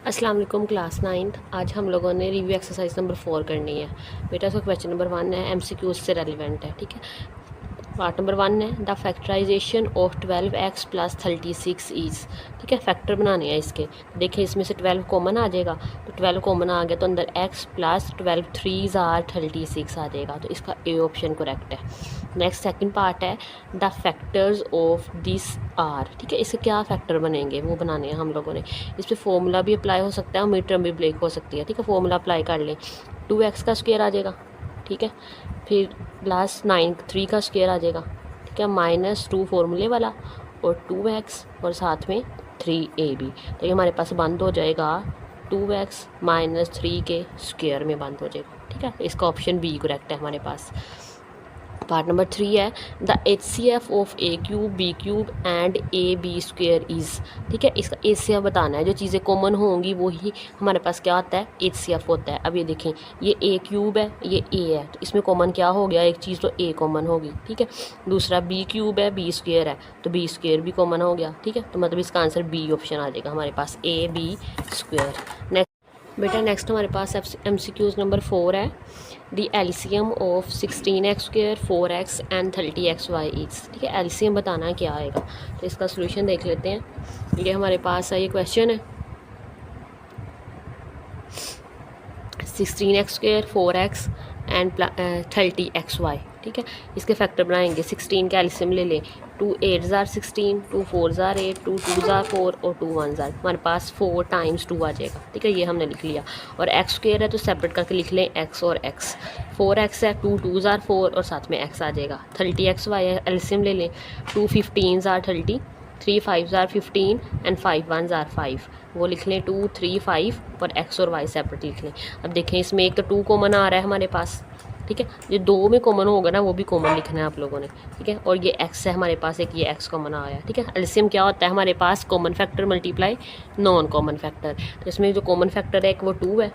अस्सलाम वालेकुम class 9th। आज हम लोगों ने रिव्यू एक्सरसाइज नंबर 4 करनी है। बेटा इसका क्वेश्चन नंबर 1 है, MCQ से रेलिवेंट है। ठीक है, पार्ट नंबर 1 है the factorization of 12x plus 36 is. ठीक है, फैक्टर बनाने हैं इसके। देखिए इसमें से 12 कॉमन आ जाएगा, तो 12 कॉमन आ गया तो अंदर x प्लस 12 3s आर 36 आ जाएगा, तो इसका ए ऑप्शन करेक्ट है। नेक्स्ट सेकंड पार्ट है the factors of this are. ठीक है, इससे क्या फैक्टर बनेंगे वो बनाने हैं हम लोगों ने। इस पर फॉर्मूला भी अप्लाई हो सकता है और मिड टर्म भी ब्रेक हो सकती है। ठीक है, फॉर्मूला अप्लाई कर लें, 2x का स्क्वायर आ जाएगा। ठीक है, फिर प्लस 9 3 का स्क्वायर आ जाएगा। ठीक है, -2 फॉर्मूले वाला और 2x और साथ में 3ab। तो ये हमारे पास बंद हो जाएगा 2x - 3 के स्क्वायर में बंद हो जाएगा। ठीक है, इसका ऑप्शन बी करेक्ट है हमारे पास। पार्ट नंबर 3 है the HCF of A cube B cube and A B square is. ठीक है, इसका HCF बताना है। जो चीज़ें कॉमन होंगी वही हमारे पास क्या आता है, HCF होता है। अब ये देखें, ये ए क्यूब है, ये ए है, तो इसमें कॉमन क्या हो गया, एक चीज़ तो ए कॉमन होगी। ठीक है, दूसरा बी क्यूब है, बी स्क्वेयर है, तो बी स्क्वेयर भी कॉमन हो गया। ठीक है, तो मतलब इसका आंसर बी ऑप्शन आ जाएगा हमारे पास, ए बी स्क्वेयर। नेक्स्ट बेटा, नेक्स्ट हमारे पास MCQs नंबर 4 है the LCM of 16x² 4x and 30xy is. ठीक है, एलसीएम बताना क्या आएगा, तो इसका सोल्यूशन देख लेते हैं। ये हमारे पास है, ये क्वेश्चन है 16x² 4x एंड 30xy। ठीक है, इसके फैक्टर बनाएंगे। 16 का एलसीएम ले लें, 2 8 जार 16, 2 4 जार 8, 2 2 जार 4 और 2 1 जार, हमारे पास 4 टाइम्स 2 आ जाएगा। ठीक है, ये हमने लिख लिया। और एक्स स्क्वायर है तो सेपरेट करके लिख लें x और x। 4x है, 2 2 जार 4 और साथ में x आ जाएगा। 30xy है, एलसीएम ले लें, 2 15 जार 30, 3 5 जार 15 एंड 5 1 जार 5, वो लिख लें 2 3 5 और x और y सेपरेट लिख लें। अब देखें इसमें एक तो 2 कॉमन आ रहा है हमारे पास। ठीक है, ये 2 में कॉमन होगा ना, वो भी कॉमन लिखना है आप लोगों ने। ठीक है, और ये x है हमारे पास, एक ये x कॉमन आया है। ठीक है, एलसीएम क्या होता है हमारे पास, common factor multiply non common factor. तो इसमें जो कॉमन फैक्टर है एक वो 2 है,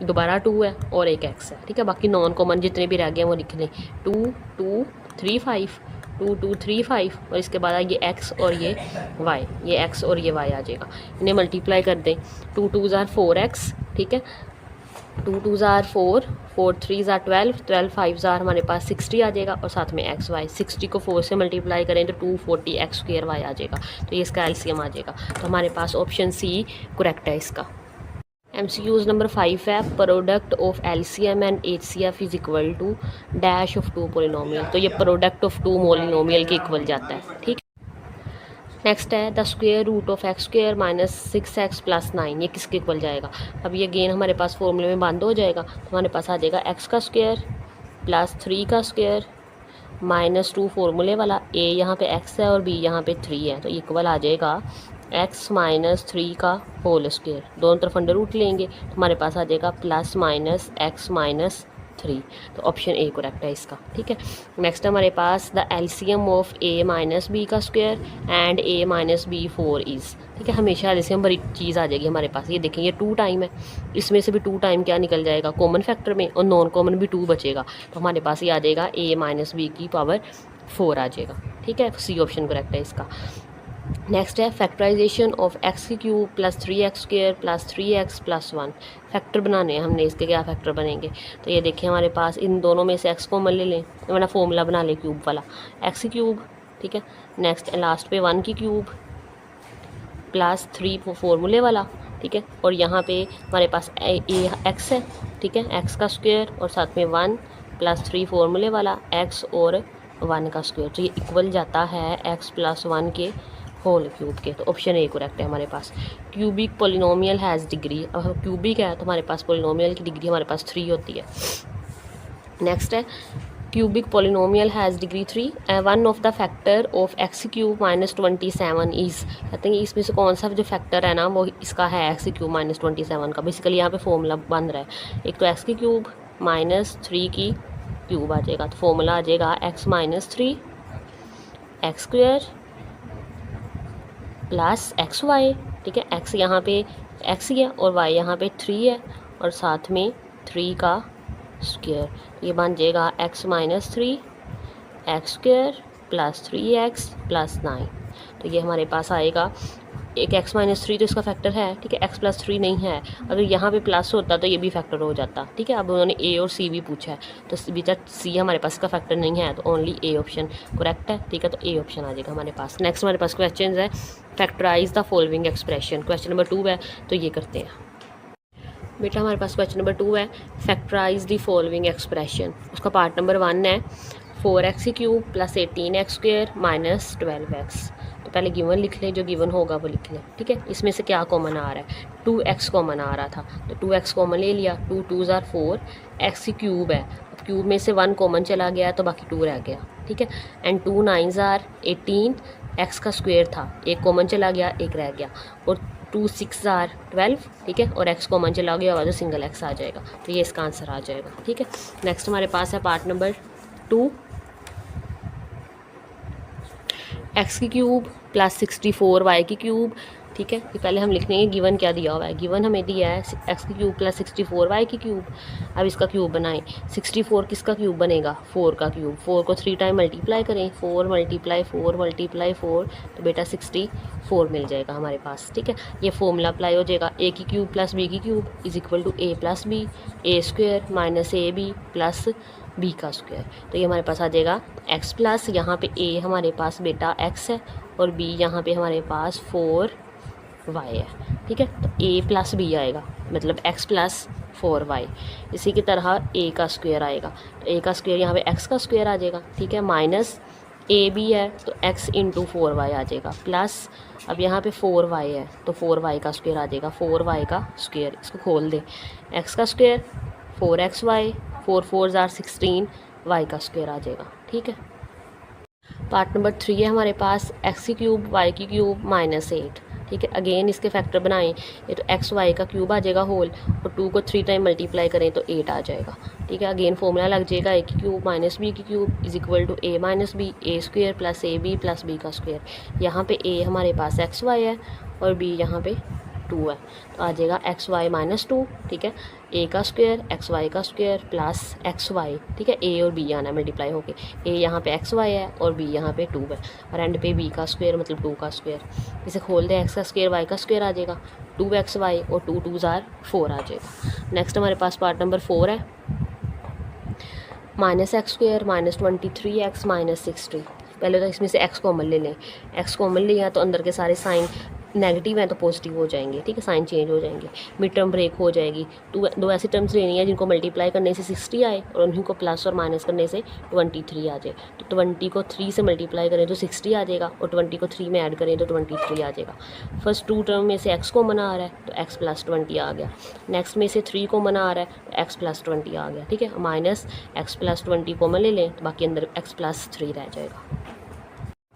दोबारा 2 है और एक x है। ठीक है, बाकी नॉन कॉमन जितने भी रह गए हैं वो लिख लें, 2 2 3 5, 2 2 3 5 और इसके बाद ये x और ये y, ये x और ये y आ जाएगा। इन्हें मल्टीप्लाई कर दें, 2 2 जार 4x। ठीक है, 2 2 जार 4, 4 3 जार 12, 12 5 जार हमारे पास 60 आ जाएगा और साथ में एक्स वाई। 60 को 4 से मल्टीप्लाई करें तो 240 एक्स स्क्वायर वाई आ जाएगा, तो ये इसका एलसीएम आ जाएगा। तो हमारे पास ऑप्शन सी करेक्ट है इसका। MCQs नंबर 5 है product of LCM and HCF is equal to dash of 2 polynomial. तो ये प्रोडक्ट ऑफ 2 पोलिनोमियल के इक्वल जाता है। ठीक, नेक्स्ट है the square root of x² - 6x + 9, ये किसके इक्वल जाएगा। अब ये गेन हमारे पास फॉर्मूले में बंद हो जाएगा, तो हमारे पास आ जाएगा x का स्क्वायर प्लस 3 का स्क्वायर -2 फॉर्मूले वाला, a यहाँ पे x है और b यहाँ पे 3 है, तो इक्वल आ जाएगा x - 3 का होल स्क्वायर। दोनों तरफ अंडर रूट लेंगे तो हमारे पास आ जाएगा +- x - 3, तो ऑप्शन ए करेक्ट है इसका। ठीक है, नेक्स्ट हमारे पास the LCM of a - b का square and a - b 4 is. ठीक है, हमेशा एलसीएम बड़ी चीज़ आ जाएगी हमारे पास। ये देखें, ये 2 टाइम है, इसमें से भी 2 टाइम क्या निकल जाएगा कॉमन फैक्टर में, और नॉन कॉमन भी 2 बचेगा, तो हमारे पास ये आ जाएगा a - b की पावर 4 आ जाएगा। ठीक है, सी ऑप्शन करेक्ट है इसका। नेक्स्ट है factorization of x³ + 3x² + 3x + 1। Factor बनाने हैं हमने, इसके क्या फैक्टर बनेंगे। तो ये देखिए हमारे पास इन दोनों में से x कॉमन ले लें, वरना फॉर्मूला बना लें क्यूब वाला, x³। ठीक है, नेक्स्ट लास्ट पे 1 की क्यूब प्लस 3 फॉर्मूले वाला। ठीक है, और यहाँ पे हमारे पास x है। ठीक है, x का स्क्वायर और साथ में 1 + 3 फॉर्मूले वाला x और 1 का स्क्वायर, तो ये इक्वल जाता है x + 1 के होल क्यूब के, तो ऑप्शन ए करेक्ट है हमारे पास। क्यूबिक पोलिनोमियल हैज़ डिग्री, अब हम क्यूबिक है तो हमारे पास पोलिनोमियल की डिग्री हमारे पास 3 होती है। नेक्स्ट है cubic polynomial has degree 3, one of the factor of x³ - 27 is. कहते हैं इसमें से कौन सा जो फैक्टर है ना वो इसका है x³ - 27 का। बेसिकली यहाँ पे फॉर्मूला बन रहा है, एक तो x³ - 3 की क्यूब आ जाएगा, तो फॉर्मूला आ जाएगा x - 3 x² प्लस XY। ठीक है, x यहाँ पे x ही है और y यहाँ पे 3 है और साथ में 3 का स्क्वायर, ये बन जाएगा x - 3 x² + 3x + 9, तो ये हमारे पास आएगा एक x माइनस 3 तो इसका फैक्टर है, ठीक है, x प्लस 3 नहीं है। अगर यहाँ पे प्लस होता तो ये भी फैक्टर हो जाता, ठीक है। अब उन्होंने a और c भी पूछा है, तो बीटा c हमारे पास इसका फैक्टर नहीं है, तो ओनली a ऑप्शन करेक्ट है, ठीक है। तो a ऑप्शन आ जाएगा हमारे पास। नेक्स्ट हमारे पास क्वेश्चन है factorize the following expression. Question number 2 है, तो ये करते हैं बेटा। हमारे पास क्वेश्चन नंबर 2 है फैक्टराइज द फॉलोइंग एक्सप्रेशन। उसका पार्ट नंबर 1 है 4x cube plus 18x square minus 12x। तो पहले गिवन लिख लें, जो गिवन होगा वो लिख लें, ठीक है। इसमें से क्या कॉमन आ रहा है, 2x कॉमन आ रहा था, तो 2x कॉमन ले लिया, 2 2s are 4, x क्यूब है, अब क्यूब में से 1 कॉमन चला गया तो बाकी 2 रह गया, ठीक है। एंड 2 9s are 18, x का स्क्वेयर था, एक कॉमन चला गया, एक रह गया, और 2 6 are 12, ठीक है, और x कॉमन चला गया हुआ तो सिंगल x आ जाएगा, तो ये इसका आंसर आ जाएगा, ठीक है। नेक्स्ट हमारे पास है पार्ट नंबर 2, x की क्यूब प्लस 64 y की क्यूब, ठीक है। ये पहले हम लिख लेंगे गिवन क्या दिया हुआ है। गिवन हमें दिया है x की क्यूब प्लस 64 y की क्यूब। अब इसका क्यूब बनाएं, 64 किसका क्यूब बनेगा, 4 का क्यूब। 4 को 3 टाइम मल्टीप्लाई करें, 4 मल्टीप्लाई 4 मल्टीप्लाई 4, तो बेटा 64 मिल जाएगा हमारे पास, ठीक है। ये फॉर्मूला अप्लाई हो जाएगा, a की क्यूब प्लस b की cube is equal to a plus B, A square minus A B plus b का स्क्वायर। तो ये हमारे पास आ जाएगा x प्लस, यहाँ पे a हमारे पास बेटा x है और b यहाँ पे हमारे पास 4y है, ठीक है। तो a प्लस b आएगा, मतलब x प्लस 4y। इसी की तरह a का स्क्वायर आएगा, तो a का स्क्वायर यहाँ पे x का स्क्वायर आ जाएगा, ठीक है, माइनस a b है तो x इंटू 4y आ जाएगा, प्लस अब यहाँ पे 4y है तो 4y का स्क्वायर आ जाएगा, 4y का स्क्वायर, इसको खोल दे, x का square 4xy, 4 4s are 16, y का स्क्वायर आ जाएगा, ठीक है। पार्ट नंबर 3 है हमारे पास x की क्यूब y की क्यूब माइनस 8, ठीक है। अगेन इसके फैक्टर बनाएं, ये तो एक्स वाई का क्यूब आ जाएगा होल, और 2 को 3 टाइम मल्टीप्लाई करें तो 8 आ जाएगा, ठीक है। अगेन फॉर्मूला लग जाएगा a की क्यूब माइनस बी की cube is equal to a minus B, A square plus A B plus B का स्क्वेयर। यहाँ पे a हमारे पास एक्स वाई है और b यहाँ पे 2 है, तो आ जाएगा एक्स वाई माइनस 2, ठीक है। a का स्क्वायर एक्स वाई का स्क्वायर प्लस एक्स वाई, ठीक है, a और b आना मल्टीप्लाई होके, a यहाँ पे एक्स वाई है और b यहाँ पे 2 है, और एंड पे b का स्क्वायर मतलब 2 का स्क्वायर। इसे खोल दे, x का स्क्वायर y का स्क्वायर आ जाएगा, 2xy और 2 2s are 4 आ जाएगा। नेक्स्ट हमारे पास पार्ट नंबर 4 है minus x square minus 23x minus 60। पहले तो इसमें से x कॉमन ले लें, x कॉमन लिया तो अंदर के सारे साइन नेगेटिव हैं तो पॉजिटिव हो जाएंगे, ठीक है, साइन चेंज हो जाएंगे, मिड टर्म ब्रेक हो जाएगी। दो ऐसी टर्म्स लेनी है जिनको मल्टीप्लाई करने से 60 आए और उन्हीं को प्लस और माइनस करने से 23 आ जाए। तो 20 को 3 से मल्टीप्लाई करें तो 60 आ जाएगा और 20 को 3 में ऐड करें तो 23 आ जाएगा। फर्स्ट 2 टर्म में से x कॉमन आ रहा है तो x प्लस 20 आ गया, नेक्स्ट में से 3 कॉमन आ रहा है तो x प्लस 20 आ गया, ठीक है, माइनस x प्लस 20 कॉमन ले लें तो बाकी अंदर x प्लस 3 रह जाएगा।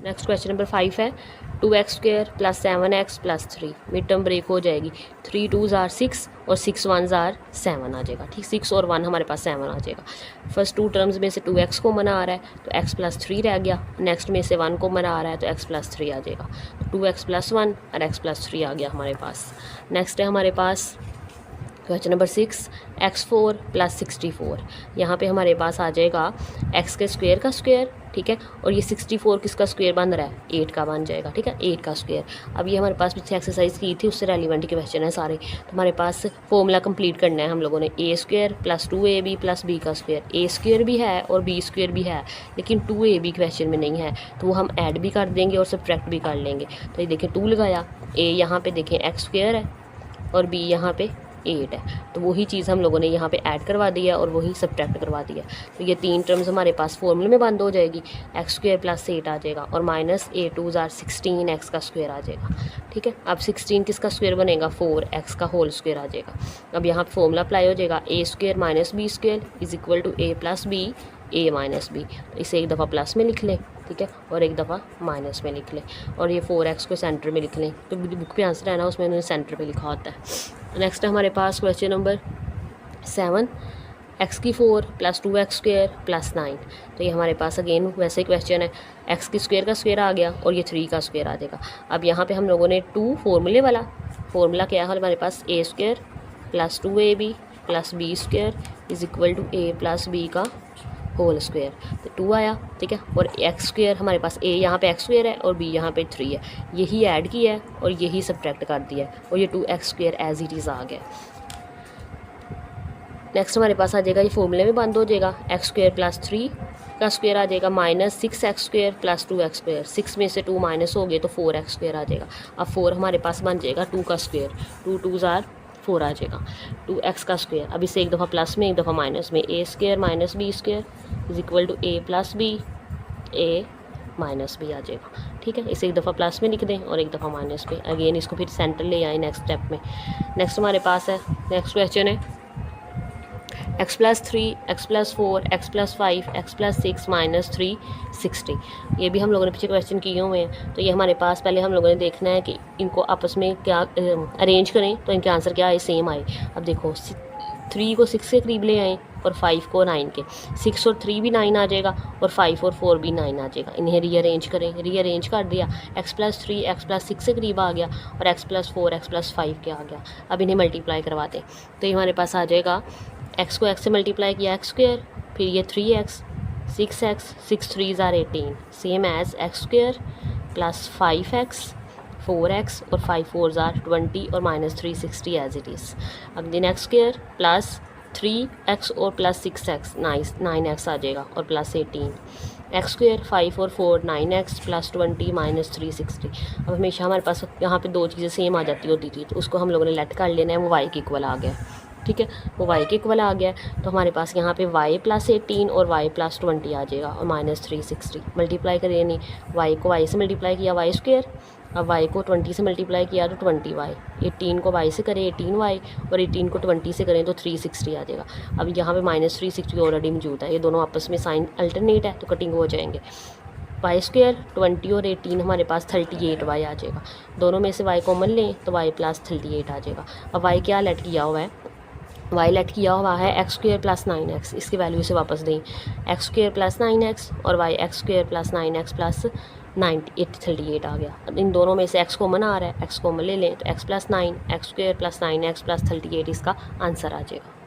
नेक्स्ट क्वेश्चन नंबर 5 है 2x square plus 7x plus 3, mid term break हो जाएगी, 3 2s are 6 और 6 1s are 7 आ जाएगा, ठीक, 6 और 1 हमारे पास 7 आ जाएगा। फर्स्ट 2 टर्म्स में से 2x को मना आ रहा है तो x प्लस 3 रह गया, नेक्स्ट में से 1 को मना आ रहा है तो x प्लस 3 आ जाएगा, तो 2x प्लस 1 और x प्लस 3 आ गया हमारे पास। नेक्स्ट है हमारे पास क्वेश्चन नंबर 6 x4 प्लस 64। यहाँ पे हमारे पास आ जाएगा x के स्क्वायर का स्क्वायर, ठीक है, और ये 64 किसका स्क्वायर बन रहा है, 8 का बन जाएगा, ठीक है, 8 का स्क्वायर। अब ये हमारे पास पीछे एक्सरसाइज की थी उससे रेलिवेंट के क्वेश्चन है सारे, तो हमारे पास फॉर्मूला कंप्लीट करना है हम लोगों ने, a square plus 2ab plus b का स्क्वायर। a स्क्वायर भी है और b स्क्वायर भी है लेकिन 2ab क्वेश्चन में नहीं है, तो वो हम ऐड भी कर देंगे और सब्ट्रैक्ट भी कर लेंगे। तो ये देखें 2 लगाया, a यहाँ पे देखें x स्क्वायर है और b यहाँ पे 8 है, तो वही चीज़ हम लोगों ने यहाँ पे ऐड करवा दी है और वही सब्ट्रैक्ट करवा दिया। तो ये 3 टर्म्स हमारे पास फॉर्मूले में बंद हो जाएगी, एक्स स्क्वायर प्लस 8 आ जाएगा और माइनस 8 2s are 16 एक्स का स्क्वायर आ जाएगा, ठीक है। अब 16 किसका स्क्वायर बनेगा, 4 एक्स का होल स्क्वायर आ जाएगा। अब यहाँ फॉर्मूला अप्लाई हो जाएगा, a square minus b square is equal to a plus B, A minus b. तो इसे एक दफ़ा प्लस में लिख लें, ठीक है, और एक दफ़ा माइनस में लिख लें, और ये 4x को सेंटर में लिख लें। तो बुक पे आंसर है ना, उसमें उन्होंने सेंटर पे लिखा होता है। नेक्स्ट हमारे पास क्वेश्चन नंबर 7 x की 4 प्लस 2x स्क्वेयर प्लस 9। तो ये हमारे पास अगेन वैसे ही क्वेश्चन है, x की स्क्वेयर का स्क्वेयर आ गया और ये 3 का स्क्वेयर आ जाएगा। अब यहाँ पे हम लोगों ने 2 फॉर्मूले वाला, फॉर्मूला क्या है हमारे पास, a square plus 2ab plus b square is equal to a plus b का होल स्क्वायर, तो 2 आया, ठीक है। और एक्स स्क्वायर हमारे पास ए यहाँ पे एक्स स्क्वायर है और बी यहाँ पे 3 है, यही ऐड किया है और यही सब्ट्रैक्ट कर दिया है और ये 2x square as it is आ गया। नेक्स्ट हमारे पास आ जाएगा, ये फॉर्मूले में बंद हो जाएगा, एक्स स्क्वायर प्लस 3 का स्क्वायर आ जाएगा minus 6x square plus 2x square, 6 में से 2 माइनस हो गए तो 4x स्क्वायर आ जाएगा। अब 4 हमारे पास बन जाएगा 2 का स्क्वायर, 2 2 ज़ार 4 आ जाएगा, 2x का स्क्वायर। अब इसे एक दफ़ा प्लस में एक दफ़ा माइनस में, a square minus b square is equal to a plus b, a minus b आ जाएगा, ठीक है। इसे एक दफ़ा प्लस में लिख दें और एक दफ़ा माइनस में, अगेन इसको फिर सेंटर ले आए नेक्स्ट स्टेप में। नेक्स्ट हमारे पास है, नेक्स्ट क्वेश्चन है x plus 3, x plus 4, x plus 5, x plus 6 minus 3 60। ये भी हम लोगों ने पीछे क्वेश्चन किए हुए हैं, तो ये हमारे पास पहले हम लोगों ने देखना है कि इनको आपस में क्या अरेंज करें तो इनके आंसर क्या आए, सेम आए। अब देखो 3 को 6 के करीब ले आएँ और 5 को 9 के, 6 और 3 भी 9 आ जाएगा और 5 और 4 भी 9 आ जाएगा। इन्हें रीअरेंज करें, रीअरेंज कर दिया, x प्लस 3 x प्लस 6 से करीब आ गया और x प्लस 4 x प्लस 5 के आ गया। अब इन्हें मल्टीप्लाई करवा दें तो ये हमारे पास आ जाएगा, x को x से मल्टीप्लाई किया x स्क्वायर, फिर ये 3x 6x 6 3 ज़ार 18 same as x square plus 5x 4x और 5 4 ज़ार 20 और माइनस 360 एज इट इज़। अब दिन x स्क्वायर प्लस 3x और प्लस 6x 9x आ जाएगा और प्लस 18 x स्क्वायर 5 और 4 9x प्लस 20 माइनस 360। अब हमेशा हमारे पास यहाँ पे दो चीज़ें सेम आ जाती होती थी, तो उसको हम लोगों ने लेट कर लेना है, वो y के इक्वल आ गया, ठीक है। वो y के इक्वल आ गया, तो हमारे पास यहाँ पे y प्लस 18 और y प्लस 20 आ जाएगा और माइनस 360। मल्टीप्लाई करिए, नहीं y को y से मल्टीप्लाई किया y स्क्वायर, अब y को 20 से मल्टीप्लाई किया तो 20y, 18 को y से करें 18y और 18 को 20 से करें तो 360 आ जाएगा। अब यहाँ पे माइनस 360 ऑलरेडी मौजूद है, ये दोनों आपस में साइन अल्टरनेट है तो कटिंग हो जाएंगे। y स्क्वायर 20 और 18 हमारे पास 38y आ जाएगा, दोनों में से y कॉमन लें तो y प्लस 38 आ जाएगा। अब y क्या लेट किया हुआ है, y लेट किया हुआ है x स्क्वायर प्लस 9x, इसकी वैल्यू से वापस दें x स्क्वायर प्लस 9x और y x square plus 9x plus 38 आ गया। अब इन दोनों में से x कॉमन आ रहा है, x कॉमन ले लें तो x plus 9 x square plus 9x plus 38 इसका आंसर आ जाएगा।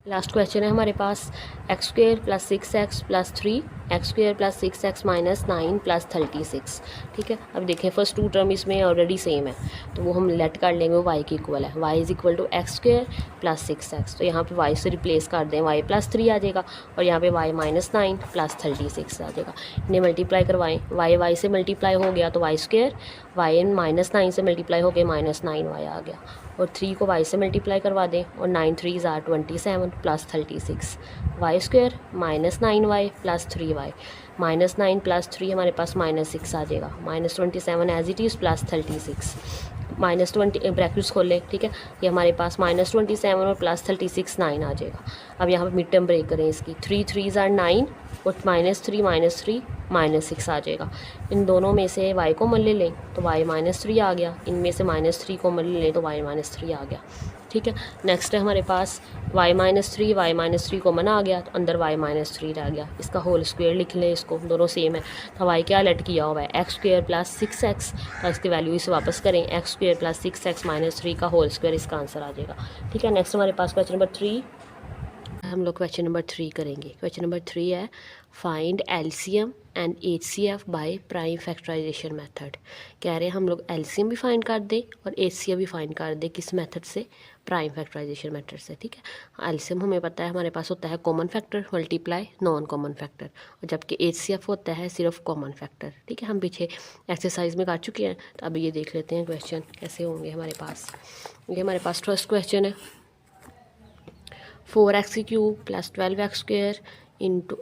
लास्ट क्वेश्चन है हमारे पास, x square plus 6x plus 3 x square plus 6x minus 9 plus 36, ठीक है। अब देखें फर्स्ट टू टर्म इसमें ऑलरेडी सेम है, तो वो हम लेट कर लेंगे, वो y के इक्वल है, y is equal to X square plus 6x, तो यहाँ पे y से रिप्लेस कर दें, y प्लस 3 आ जाएगा और यहाँ पे y माइनस 9 प्लस 36 आ जाएगा। इन्हें मल्टीप्लाई करवाएं, y से मल्टीप्लाई हो गया तो y स्क्वायर, y माइनस 9 से मल्टीप्लाई हो गया माइनस 9y आ गया और 3 को y से मल्टीप्लाई करवा दें और 9 3 ज़ार 27 प्लस 36, y square minus 9y plus 3y, minus 9 plus 3 हमारे पास माइनस 6 आ जाएगा, minus 27 as it is plus 36, minus 20 brackets खोलें, ठीक है। ये हमारे पास माइनस 27 और प्लस 36 9 आ जाएगा। अब यहाँ पे मिड टर्म ब्रेक करें इसकी, 3 3 ज़ार 9 और माइनस 3 माइनस 6 आ जाएगा। इन दोनों में से y को कॉमन ले लें तो y माइनस 3 आ गया, इनमें से माइनस 3 कॉमन ले लें तो y माइनस 3 आ गया, ठीक है। नेक्स्ट है हमारे पास y माइनस 3 कॉमन आ गया तो अंदर y माइनस 3 रह गया, इसका होल स्क्वायर लिख लें, इसको दोनों सेम है तो y क्या लेट किया हुआ है एक्स स्क्वायर प्लस 6x, तो इसकी वैल्यू इसे वापस करें, x square plus 6x minus 3 का होल स्क्वायर इसका आंसर आ जाएगा, ठीक है। नेक्स्ट हमारे पास क्वेश्चन नंबर 3, हम लोग क्वेश्चन नंबर 3 करेंगे। क्वेश्चन नंबर 3 है find LCM and HCF by prime factorization method. कह रहे हैं हम लोग एलसीएम भी फाइंड कर दें और एचसीएफ भी फाइंड कर दें, किस मेथड से, प्राइम फैक्टराइजेशन मेथड से, ठीक है। एलसीएम हमें पता है हमारे पास होता है common factor multiply non common factor, और जबकि एचसीएफ होता है सिर्फ कॉमन फैक्टर, ठीक है। हम पीछे एक्सरसाइज में कर चुके हैं, तो अब ये देख लेते हैं क्वेश्चन कैसे होंगे हमारे पास। ये हमारे पास फर्स्ट क्वेश्चन है 4x cube plus 12x square into,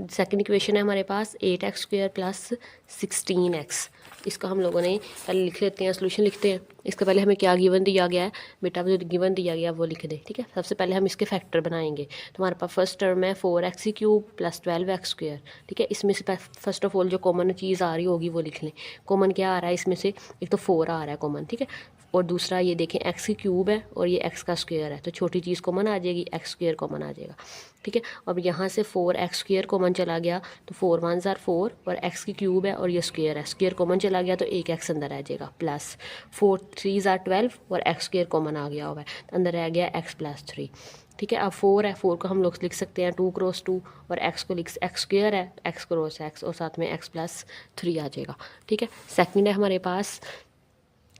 second equation है हमारे पास 8x स्क्वायर प्लस 16x। इसका हम लोगों ने पहले लिख लेते हैं, सोल्यूशन लिखते हैं। इसके पहले हमें क्या गिवन दिया गया है, बेटा जो गिवन दिया गया वो लिख दें, ठीक है। सबसे पहले हम इसके फैक्टर बनाएंगे, तो हमारे पास फर्स्ट टर्म है 4x cube plus 12x square, ठीक है। इसमें से फर्स्ट ऑफ ऑल जो कॉमन चीज़ आ रही होगी वो लिख लें। कॉमन क्या आ रहा है इसमें से, एक तो 4 आ रहा है कॉमन, ठीक है। और दूसरा ये देखें एक्स की क्यूब है और ये एक्स का स्क्वायर है, तो छोटी चीज़ कॉमन आ जाएगी, एक्स स्क्वायर कॉमन आ जाएगा। ठीक है, अब यहाँ से 4x स्क्वायर कॉमन चला गया तो 4 1 ज़ार 4 और x की क्यूब है और ये स्क्वायर है, स्क्वायर कॉमन चला गया तो एक x अंदर आ जाएगा प्लस 4 3 ज़ार 12 और x स्क्वायर कॉमन आ गया हुआ है तो अंदर रह गया x प्लस 3। ठीक है, अब 4 है, 4 को हम लोग लिख सकते हैं 2 क्रॉस 2 और x को लिख x स्क्वायर है x क्रॉस x और साथ में x प्लस 3 आ जाएगा। ठीक है, सेकंड है हमारे पास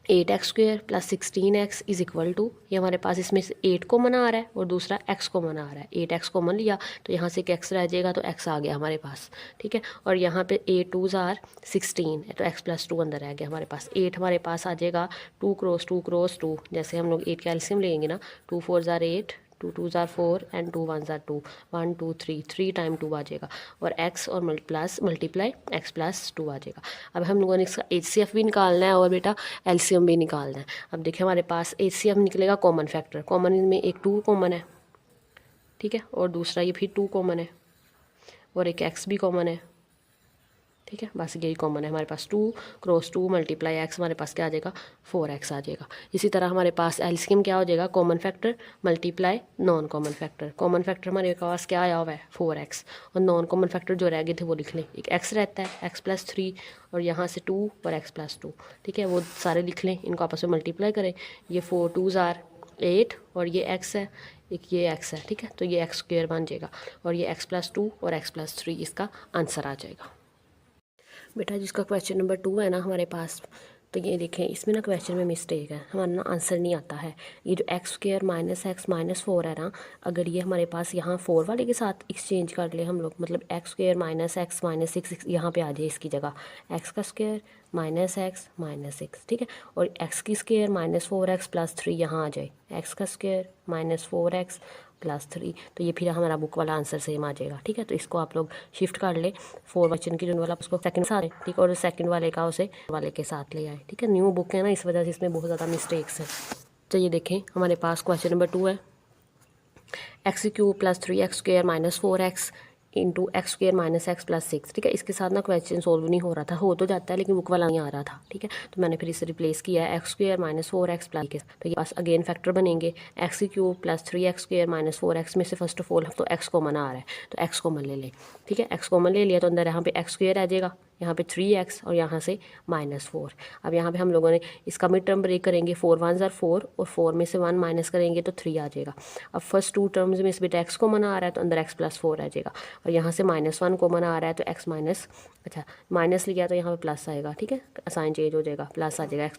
8x square plus 16x is equal to, ये हमारे पास इसमें से 8 कॉमन आ रहा है और दूसरा x कॉमन आ रहा है, 8x कॉमन लिया तो यहाँ से एक x रह जाएगा तो x आ गया हमारे पास। ठीक है, और यहाँ पे 8 2 ज़ार 16 है तो x प्लस 2 अंदर रह गया हमारे पास। 8 हमारे पास आ जाएगा 2 क्रॉस 2 क्रॉस 2, जैसे हम लोग 8 का एलसीएम लेंगे ना, 2 4 ज़ार 8 2 2 ज़ार 4 एंड 2 1 ज़ार 2 1 2 3 3 टाइम 2 आ जाएगा और x और मल्टीप्लाई x प्लस 2 आ जाएगा। अब हम लोगों ने इसका HCF भी निकालना है और बेटा LCM भी निकालना है। अब देखिए हमारे पास HCF निकलेगा कॉमन फैक्टर, कॉमन में एक 2 कॉमन है, ठीक है, और दूसरा ये फिर 2 कॉमन है और एक x भी कॉमन है। ठीक है, बस यही कॉमन है हमारे पास, 2 क्रॉस 2 मल्टीप्लाई x हमारे पास क्या आ जाएगा 4x आ जाएगा। इसी तरह हमारे पास एलसीएम क्या हो जाएगा common factor multiply non common factor. Common factor हमारे पास क्या आया हुआ है 4x और नॉन कॉमन फैक्टर जो रह गए थे वो लिख लें, एक x रहता है x प्लस 3 और यहाँ से 2 और x प्लस 2। ठीक है, वो सारे लिख लें, इनको आपस में मल्टीप्लाई करें, ये 4 2 ज़ार 8 और ये x है, एक ये x है। ठीक है, तो ये x स्क्वायर बन जाएगा और ये x प्लस 2 और x प्लस 3 इसका आंसर आ जाएगा। बेटा जिसका क्वेश्चन नंबर 2 है ना हमारे पास, तो ये देखें इसमें ना क्वेश्चन में मिस्टेक है, हमारा ना आंसर नहीं आता है। ये जो x square minus x minus 4 है ना, अगर ये हमारे पास यहाँ 4 वाले के साथ एक्सचेंज कर ले हम लोग, मतलब x square minus x minus 6 यहाँ पे आ जाए इसकी जगह, एक्स का स्क्वायर माइनस एक्स माइनस 6। ठीक है, और एक्स की स्क्वायर माइनस 4x प्लस 3 यहाँ आ जाए, एक्स का स्क्वायर माइनस 4x प्लस 3, तो ये फिर हमारा बुक वाला आंसर सेम आ जाएगा। ठीक है, तो इसको आप लोग शिफ्ट कर ले, 4 क्वेश्चन की जो वाला उसको सेकंड साथ, ठीक है, और सेकंड वाले का उसे वाले के साथ ले आए। ठीक है, न्यू बुक है ना, इस वजह से इसमें बहुत ज़्यादा मिस्टेक्स हैं। तो ये देखें हमारे पास क्वेश्चन नंबर 2 है, x cube plus 3x square minus 4x into x square minus x plus 6। ठीक है, इसके साथ ना क्वेश्चन सोल्व नहीं हो रहा था, हो तो जाता है लेकिन बुक वाला नहीं आ रहा था। ठीक है, तो मैंने फिर इसे रिप्लेस किया है x square minus 4x plus, तो ये पास अगेन फैक्टर बनेंगे, x cube plus 3x square minus 4x में से फर्स्ट ऑफ ऑल तो एक्स कॉमन आ रहा है तो एक्स कॉमन ले लें। ठीक है, एक्स कॉमन ले लिया तो अंदर यहाँ पे एक्स स्क्वायर आ जाएगा, यहाँ पे 3x और यहाँ से -4। अब यहाँ पे हम लोगों ने इसका मिड टर्म ब्रेक करेंगे, 4 1 ज़ार 4 और 4 में से 1 माइनस करेंगे तो 3 आ जाएगा। अब फर्स्ट 2 टर्म्स में इस बेटा x कॉमन आ रहा है तो अंदर x प्लस 4 आ जाएगा और यहाँ से -1 कॉमन आ रहा है तो x माइनस, अच्छा माइनस लिया तो यहाँ पे प्लस आएगा। ठीक है, साइन चेंज हो जाएगा, प्लस आ जाएगा x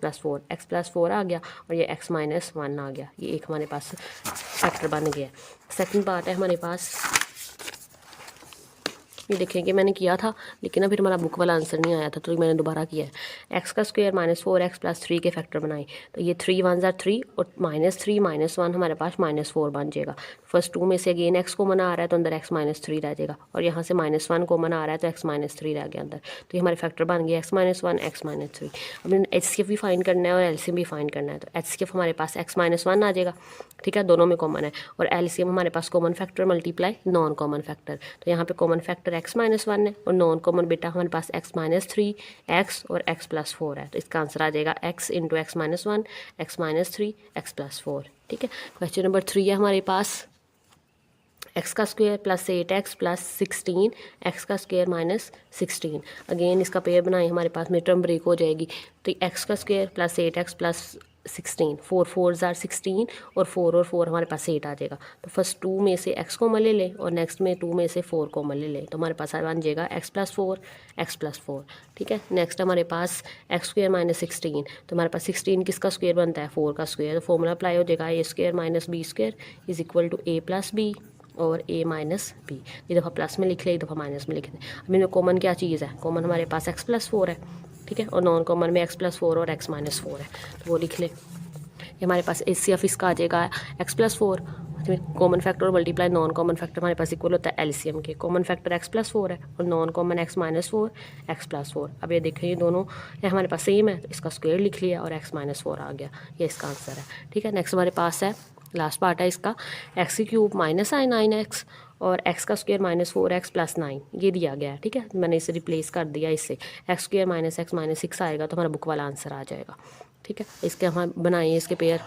प्लस 4 आ गया और ये x माइनस 1 आ गया, ये एक हमारे पास फैक्टर बन गया। सेकेंड पार्ट है हमारे पास, ये देखेंगे मैंने किया था लेकिन ना फिर हमारा बुक वाला आंसर नहीं आया था तो मैंने दोबारा किया है। एक्स का स्क्वायर माइनस 4x प्लस 3 के फैक्टर बनाए तो ये 3 1 ज़ार 3 और -3 -1 हमारे पास -4 बन जाएगा। फर्स्ट 2 में से अगेन x कॉमन आ रहा है तो अंदर x -3 रह जाएगा और यहाँ से -1 कॉमन आ रहा है तो x -3 रह गया अंदर, तो ये हमारे फैक्टर बन गया x -1 x -3। अब HCF भी फाइंड करना है और LCM भी फाइंड करना है, तो HCF हमारे पास x -1 आ जाएगा। ठीक है, दोनों में कॉमन है, और LCM हमारे पास common factor multiply non common factor, तो यहाँ पे कॉमन फैक्टर x -1 है और नॉन कॉमन बेटा हमारे पास x -3 x और x प्लस 4 है, तो इसका आंसर आ जाएगा x into x -1 x -3 x plus 4। ठीक है, क्वेश्चन नंबर 3 है हमारे पास, एक्स का square plus 8x plus 16 x का स्क्वायर माइनस 16। अगेन इसका पेयर बनाए, हमारे पास मिड टर्म ब्रेक हो जाएगी, तो एक्स का स्क्वायर प्लस 8x प्लस 16, 4 4 ज़ार 16 और 4 और 4 हमारे पास 8 आ जाएगा। तो फर्स्ट 2 में से x कॉमन ले लें और नेक्स्ट में 2 में से 4 कॉमन ले लें, तो हमारे पास बन जाएगा x प्लस 4 x प्लस 4। ठीक है, नेक्स्ट हमारे पास एक्स स्क्वायर माइनस 16, तो हमारे पास 16 किसका स्क्वायर बनता है 4 का स्क्वायर, तो फॉर्मूला अप्लाई हो जाएगा a square minus b square is equal to a plus b और a माइनस बी, एक दफ़ा प्लस में लिख लें एक दफ़ा माइनस में लिख लें। अब इनमें कॉमन क्या चीज़ है, कॉमन हमारे पास x प्लस 4 है। ठीक है, और नॉन कॉमन में x प्लस 4 और x माइनस 4 है, तो वो लिख लें। हमारे पास HCF इसका आ जाएगा x प्लस 4, कॉमन फैक्टर और मल्टीप्लाई नॉन कॉमन फैक्टर हमारे पास इक्वल होता है LCM के, कॉमन फैक्टर x प्लस 4 है और non common x minus 4 x plus 4। अब ये देखें ये दोनों हमारे पास सेम है तो इसका स्क्वायर लिख लिया और x माइनस 4 आ गया, ये इसका आंसर है। ठीक है, नेक्स्ट हमारे पास है लास्ट पार्ट है इसका, एक्स क्यूब माइनस 9x और x का स्क्वायर माइनस 4x प्लस 9 ये दिया गया है। ठीक है, मैंने इसे रिप्लेस कर दिया, इससे x square minus x minus 6 आएगा तो हमारा बुक वाला आंसर आ जाएगा। ठीक है, इसके हम बनाइए इसके pair.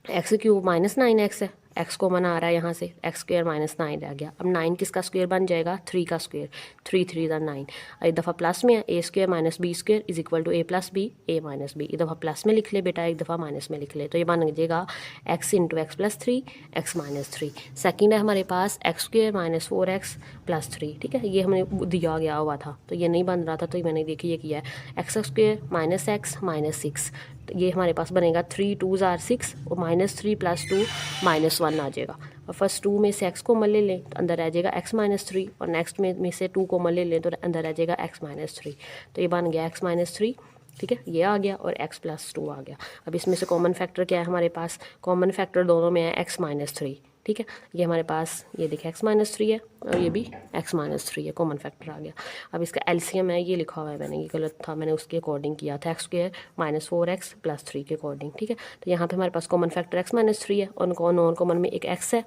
X cube minus 9x है, एक्स कॉमन आ रहा है यहाँ से, एक्स स्क्वेयर माइनस 9 रह गया। अब 9 किसका स्क्वेयर बन जाएगा, 3 का स्क्वेयर, 3 3 ज़ा 9। एक दफ़ा प्लस में है, a square minus B square is equal to a plus B, A minus B. एक दफ़ा प्लस में लिख ले बेटा, एक दफ़ा माइनस में लिख ले, तो ये बन जाएगा x into x plus 3, x minus 3। Second है हमारे पास x square minus 4x plus 3, ठीक है, ये हमें दिया गया हुआ था तो ये नहीं बन रहा था, तो मैंने देखिए ये किया है x square minus x minus 6, तो ये हमारे पास बनेगा 3 2 ज़ार 6 और माइनस 3 प्लस 2 माइनस 1 आ जाएगा। और फर्स्ट 2 में से x को मल ले लें तो अंदर रह जाएगा x माइनस 3, और नेक्स्ट में से 2 को मल ले लें तो अंदर रह जाएगा x माइनस 3। तो ये बन गया x माइनस 3, ठीक है, ये आ गया और x प्लस 2 आ गया। अब इसमें से कॉमन फैक्टर क्या है हमारे पास, कॉमन फैक्टर दोनों में है x माइनस 3, ठीक है, ये हमारे पास ये देखिए x माइनस 3 है और ये भी x माइनस 3 है, कॉमन फैक्टर आ गया। अब इसका एलसीएम है, ये लिखा हुआ है मैंने, ये गलत था, मैंने उसके अकॉर्डिंग किया था, x square minus 4x plus 3 के अकॉर्डिंग, ठीक है। तो यहाँ पे हमारे पास कॉमन फैक्टर x माइनस 3 है और नॉन कॉमन में एक x है,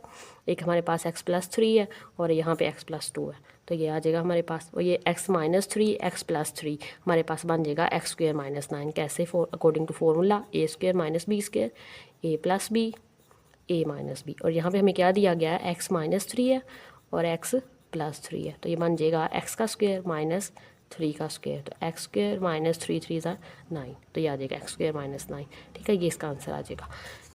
एक हमारे पास x प्लस 3 है और यहाँ पे x प्लस 2 है, तो ये आ जाएगा हमारे पास। और ये x माइनस 3 x प्लस 3 हमारे पास बन जाएगा एक्स स्क्वेयर माइनस 9। कैसे, according to formula A square minus B square, A plus B, A minus B. और यहाँ पे हमें क्या दिया गया है, x माइनस 3 है और x प्लस 3 है, तो ये बन जाएगा x का स्क्वेयर माइनस 3 का स्क्वेयर, तो एक्स स्क्वेयर माइनस 3 3 ज़ा 9, तो ये आ जाएगा एक्स स्क्वेयर माइनस 9, ठीक है, ये इसका आंसर आ जाएगा।